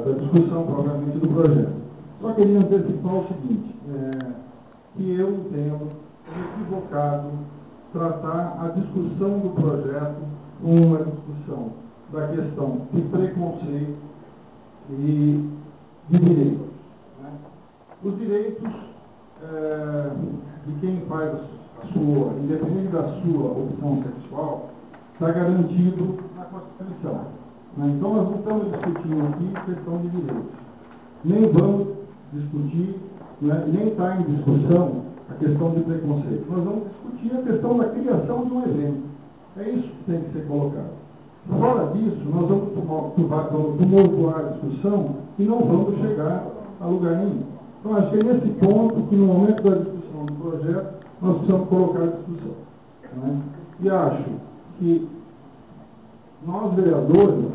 da discussão propriamente do projeto. Só queria antecipar o seguinte, que eu entendo equivocado tratar a discussão do projeto como uma discussão da questão de preconceito e de direitos. Né? Os direitos de quem faz independente da sua opção sexual, está garantido na Constituição. Né? Então, nós não estamos discutindo aqui questão de direitos. Nem vamos discutir, né, nem está em discussão a questão de preconceito. Nós vamos discutir a questão da criação de um evento. É isso que tem que ser colocado. Fora disso, nós vamos tumultuar a discussão e não vamos chegar a lugar nenhum. Então, acho que é nesse ponto que, no momento da discussão do projeto, nós precisamos colocar a discussão. Né? E acho que nós, vereadores,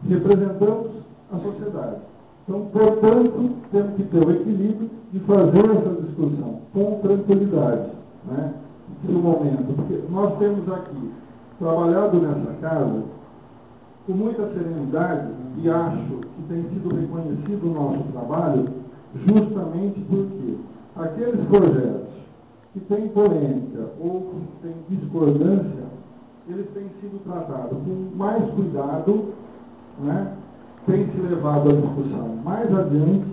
representamos a sociedade. Então, portanto, temos que ter o equilíbrio de fazer essa discussão com tranquilidade, né? Nesse momento. Porque nós temos aqui trabalhado nessa casa com muita serenidade e acho que tem sido reconhecido o nosso trabalho justamente porque aqueles projetos que têm polêmica ou que têm discordância, eles têm sido tratados com mais cuidado, né? Tem se levado a discussão mais adiante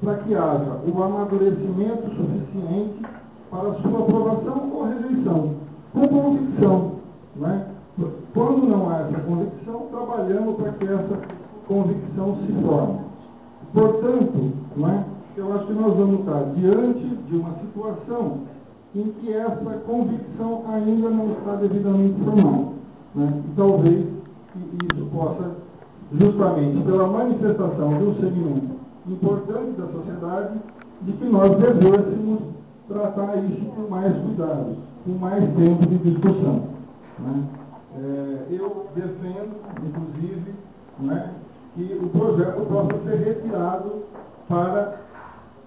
para que haja o amadurecimento suficiente para a sua aprovação ou rejeição, com convicção. Né? Quando não há essa convicção, trabalhamos para que essa convicção se forme. Portanto, né, eu acho que nós vamos estar diante de uma situação em que essa convicção ainda não está devidamente formada. Né? E talvez isso possa, justamente pela manifestação de um segmento importante da sociedade, de que nós devêssemos tratar isso com mais cuidado, com mais tempo de discussão. Né? Eu defendo, inclusive, né, que o projeto possa ser retirado para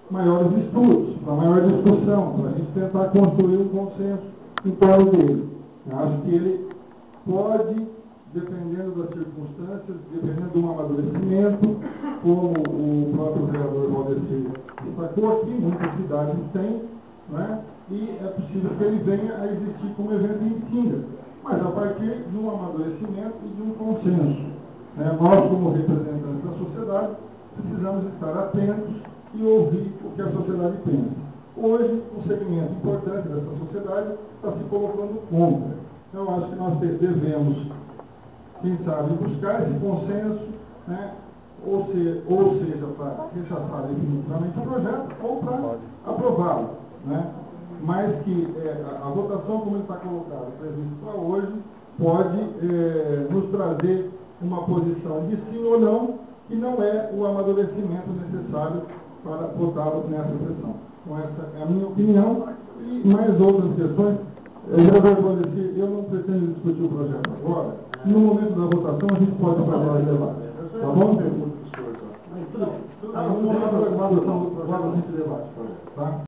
maiores estudos, para maior discussão, para a gente tentar construir um consenso em torno dele. Eu acho que ele pode, dependendo das circunstâncias, dependendo de um amadurecimento, como o próprio vereador Valdecir destacou aqui, muitas cidades têm, né? E é possível que ele venha a existir como evento em Itinga, mas a partir de um amadurecimento e de um consenso. Né? Nós, como representantes da sociedade, precisamos estar atentos e ouvir o que a sociedade pensa. Hoje, um segmento importante dessa sociedade está se colocando contra. Então, acho que nós devemos, quem sabe, buscar esse consenso, né? ou seja, para rechaçar definitivamente o projeto ou para aprová-lo. Né? Mas que a votação, como ele está colocado, previsto para hoje, pode nos trazer uma posição de sim ou não, que não é o amadurecimento necessário para votá-lo nessa sessão. Então, essa é a minha opinião e mais outras questões. Eu não pretendo discutir o projeto agora. No momento da votação, a gente pode fazer a debate. Tá bom? No momento da votação do projeto, a gente debate. Tá?